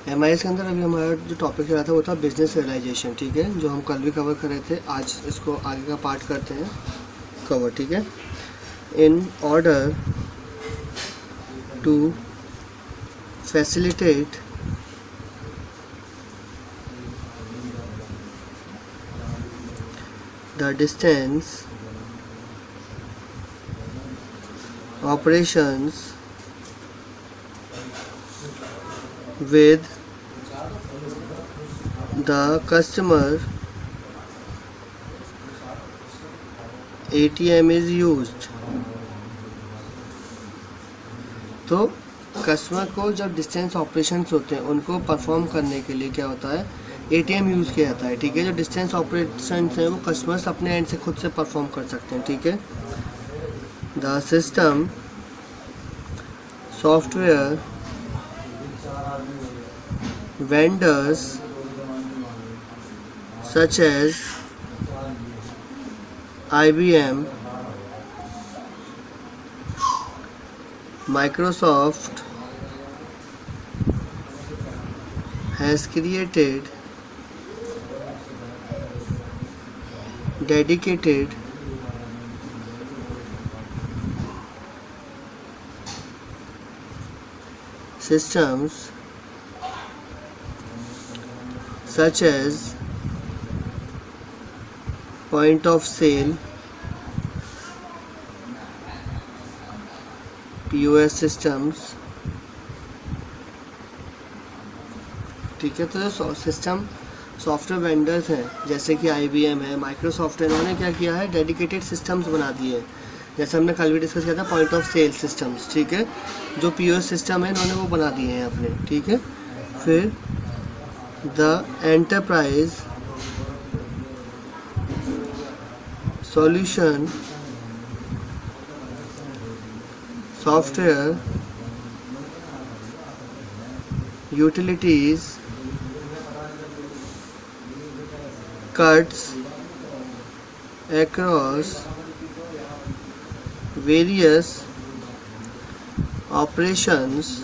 MIS के अंदर अभी हमारा जो टॉपिक चल रहा था वो था बिजनेस रियलाइजेशन, ठीक है, जो हम कल भी कवर कर रहे थे। आज इसको आगे का पार्ट करते हैं कवर, ठीक है। In order to facilitate the distance operations with the customer, ATM is used। तो कस्टमर को जब डिस्टेंस ऑपरेशंस होते हैं उनको परफॉर्म करने के लिए क्या होता है, एटीएम यूज़ किया जाता है, ठीक है। जो डिस्टेंस ऑपरेशंस हैं वो कस्टमर्स अपने एंड से खुद से परफॉर्म कर सकते हैं, ठीक है। The system software vendors such as IBM, Microsoft has created dedicated systems such as point of sale, POS systems, ठीक है। तो जो सिस्टम सॉफ्टवेयर वेंडर्स हैं जैसे कि IBM है, माइक्रोसॉफ्ट है, इन्होंने क्या किया है, डेडिकेटेड सिस्टम्स बना दिए हैं। जैसे हमने कल भी डिस्कस किया था पॉइंट ऑफ सेल सिस्टम्स, ठीक है। जो POS सिस्टम है इन्होंने वो बना दिए हैं अपने, ठीक है। फिर the enterprise solution software utilities cuts across various operations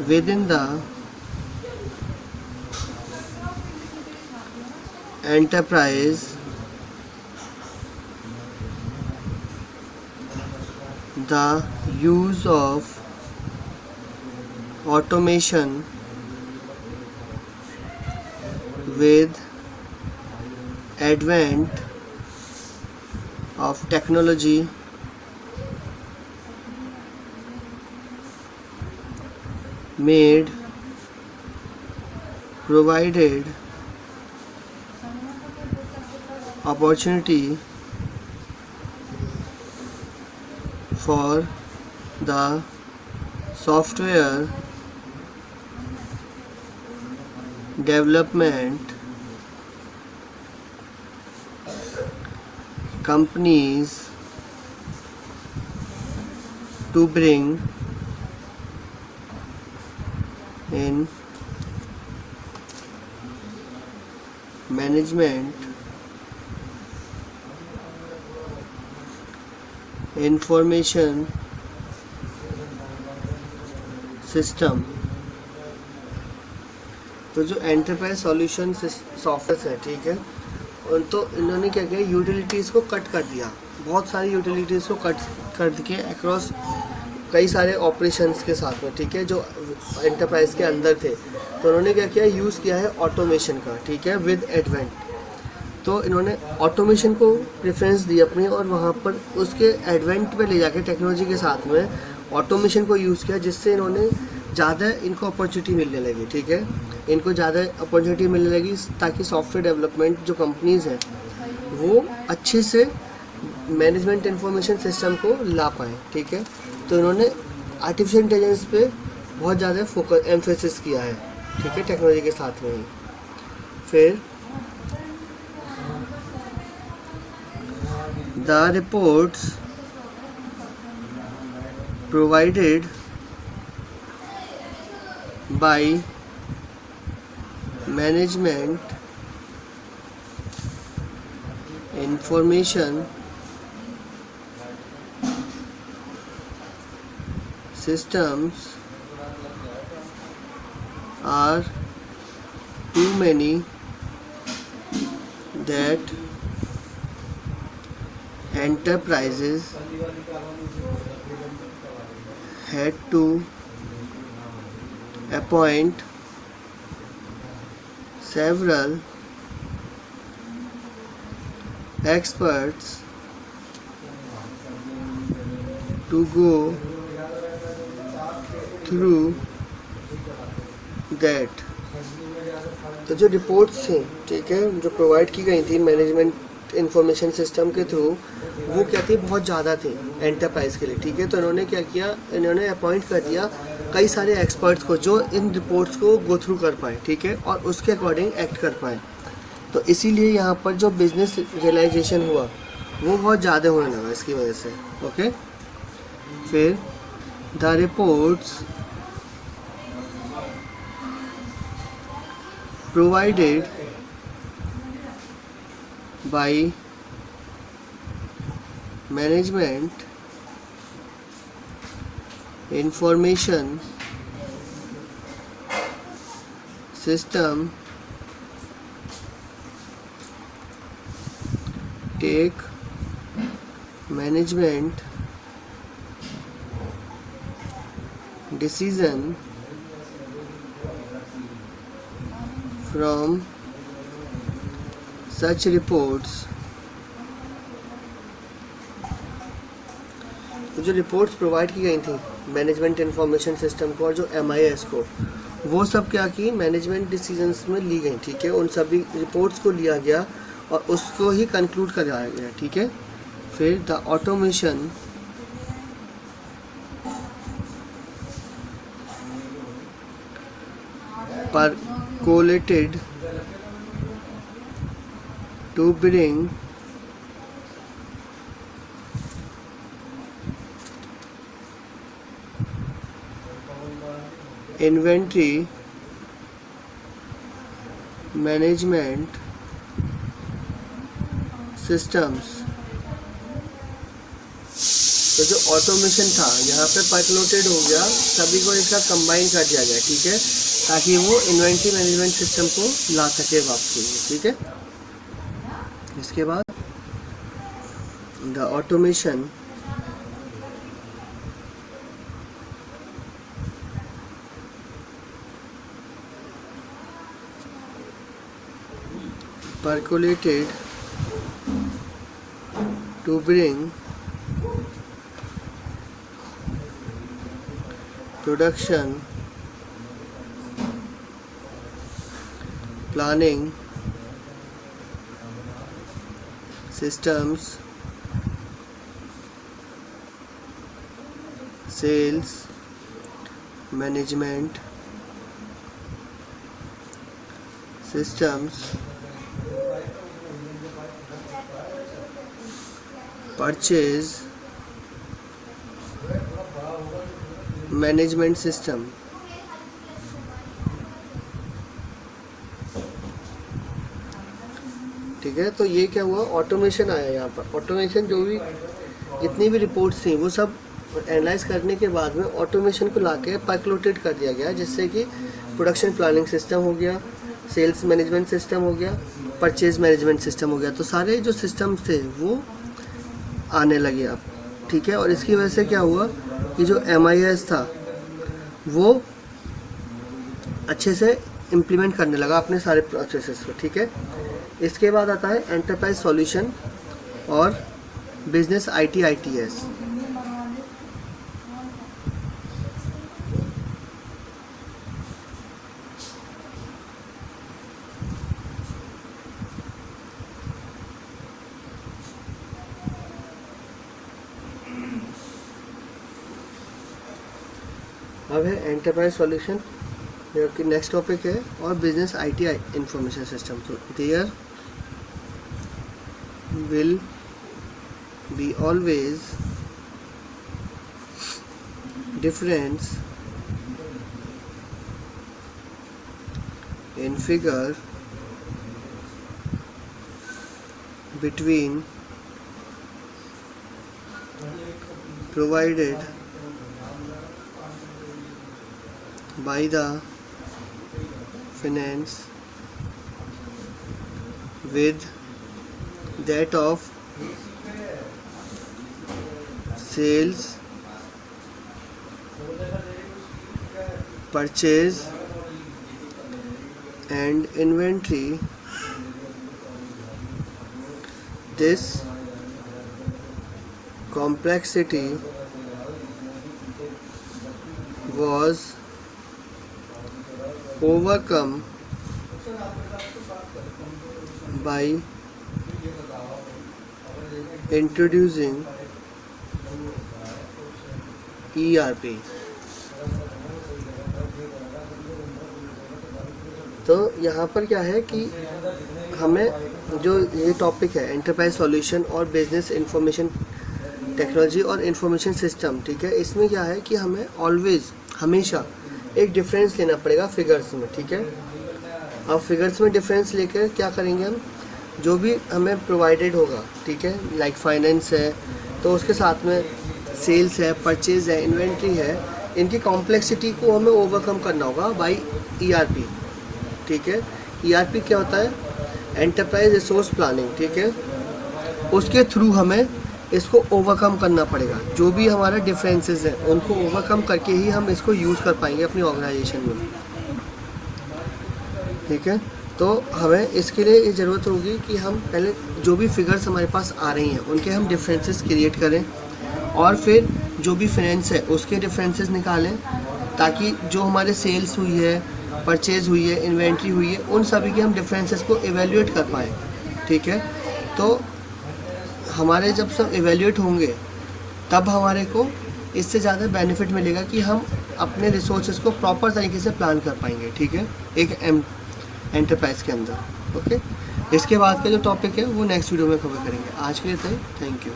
within the enterprise। The use of automation with advent of technology made provided opportunity for the software development companies to bring in management information system. तो जो enterprise solution software है, ठीक है, और तो इन्होंने क्या किया, यूटिलिटीज़ को कट कर दिया। बहुत सारी यूटिलिटीज़ को कट कर के अक्रॉस कई सारे ऑपरेशंस के साथ में, ठीक है, जो एंटरप्राइज के अंदर थे। तो उन्होंने क्या किया, यूज़ किया है ऑटोमेशन का, ठीक है, विद एडवेंट। तो इन्होंने ऑटोमेशन को प्रेफरेंस दी अपनी, और वहाँ पर उसके एडवेंट पे ले जाके टेक्नोलॉजी के साथ में ऑटोमेशन को यूज़ किया, जिससे इन्होंने ज़्यादा इनको अपॉर्चुनिटी मिलने लगी, ठीक है। इनको ज़्यादा अपॉर्चुनिटी मिलने लगी ताकि सॉफ्टवेयर डेवलपमेंट जो कंपनीज़ हैं वो अच्छे से मैनेजमेंट इंफॉर्मेशन सिस्टम को ला पाएँ, ठीक है। तो इन्होंने आर्टिफिशियल इंटेलिजेंस पे बहुत ज़्यादा फोकस एम्फेसिस किया है, ठीक है, टेक्नोलॉजी के साथ में ही। फिर the reports provided by management information systems are too many that enterprises had to appoint several experts to go through that. तो जो रिपोर्ट्स थी, ठीक है, जो प्रोवाइड की गई थी मैनेजमेंट इंफॉर्मेशन सिस्टम के थ्रू, वो क्या थी, बहुत ज़्यादा थी एंटरप्राइज के लिए, ठीक है। तो इन्होंने क्या किया, इन्होंने अपॉइंट कर दिया कई सारे एक्सपर्ट्स को जो इन रिपोर्ट्स को गो थ्रू कर पाए, ठीक है, और उसके अकॉर्डिंग एक्ट कर पाए। तो इसीलिए यहाँ पर जो बिजनेस रियलाइजेशन हुआ वो बहुत ज़्यादा होने लगा इसकी वजह से। ओके, फिर the reports provided by management information system take management decision from such reports। तो जो रिपोर्ट्स प्रोवाइड की गई थी मैनेजमेंट इंफॉर्मेशन सिस्टम को और जो MIS को, वो सब क्या की मैनेजमेंट डिसीजंस में ली गई, ठीक है। उन सभी रिपोर्ट्स को लिया गया और उसको ही कंक्लूड कराया गया, ठीक है। फिर द ऑटोमेशन पर collated to bring inventory management systems। तो जो ऑटोमेशन था यहाँ पे परक्लोटेड हो गया, सभी को इसका कंबाइन कर दिया गया, ठीक है, ताकि वो इन्वेंट्री मैनेजमेंट सिस्टम को ला सके वापसी, ठीक है। इसके बाद the automation percolated to bring production planning systems, sales management systems, purchase management system, ठीक है। तो ये क्या हुआ, ऑटोमेशन आया यहाँ पर। ऑटोमेशन जो भी जितनी भी रिपोर्ट्स थी वो सब एनालाइज करने के बाद में ऑटोमेशन को लाके परक्लोटेड कर दिया गया, जिससे कि प्रोडक्शन प्लानिंग सिस्टम हो गया, सेल्स मैनेजमेंट सिस्टम हो गया, परचेज मैनेजमेंट सिस्टम हो गया। तो सारे जो सिस्टम्स थे वो आने लगे अब, ठीक है। और इसकी वजह से क्या हुआ कि जो MIS था वो अच्छे से इम्प्लीमेंट करने लगा अपने सारे प्रोसेसेस को, ठीक है। इसके बाद आता है एंटरप्राइज सॉल्यूशन और बिजनेस ITITS। अब है एंटरप्राइज सॉल्यूशन, जो कि नेक्स्ट टॉपिक है, और बिजनेस IT इंफॉर्मेशन सिस्टम। तो there will be always difference in figure between provided by the finance with that of sales, purchase and inventory. This complexity was overcome by introducing ERP. तो यहाँ पर क्या है कि हमें जो ये टॉपिक है एंटरप्राइज सॉल्यूशन और बिजनेस इंफॉर्मेशन टेक्नोलॉजी और इंफॉर्मेशन सिस्टम, ठीक है, इसमें क्या है कि हमें ऑलवेज हमेशा एक डिफरेंस लेना पड़ेगा फिगर्स में, ठीक है। अब फिगर्स में डिफरेंस लेकर क्या करेंगे हम, जो भी हमें प्रोवाइडेड होगा, ठीक है, लाइक फाइनेंस है तो उसके साथ में सेल्स है, परचेज है, इन्वेंट्री है, इनकी कॉम्प्लेक्सिटी को हमें ओवरकम करना होगा बाय ERP, ठीक है। ERP क्या होता है, एंटरप्राइज रिसोर्स प्लानिंग, ठीक है। उसके थ्रू हमें इसको ओवरकम करना पड़ेगा, जो भी हमारे डिफरेंसेस हैं उनको ओवरकम करके ही हम इसको यूज़ कर पाएंगे अपनी ऑर्गेनाइजेशन में, ठीक है। तो हमें इसके लिए ये ज़रूरत होगी कि हम पहले जो भी फिगर्स हमारे पास आ रही हैं उनके हम डिफरेंसेस क्रिएट करें और फिर जो भी फाइनेंस है उसके डिफरेंसेस निकालें, ताकि जो हमारे सेल्स हुई है, परचेज़ हुई है, इन्वेंट्री हुई है, उन सभी के हम डिफरेंसेस को एवेल्यूएट कर पाएँ, ठीक है। तो हमारे जब सब एवेल्यूएट होंगे तब हमारे को इससे ज़्यादा बेनिफिट मिलेगा कि हम अपने रिसोर्सेज को प्रॉपर तरीके से प्लान कर पाएंगे, ठीक है, एक एंटरप्राइज के अंदर। ओके, इसके बाद का जो टॉपिक है वो नेक्स्ट वीडियो में कवर करेंगे। आज के लिए थैंक यू।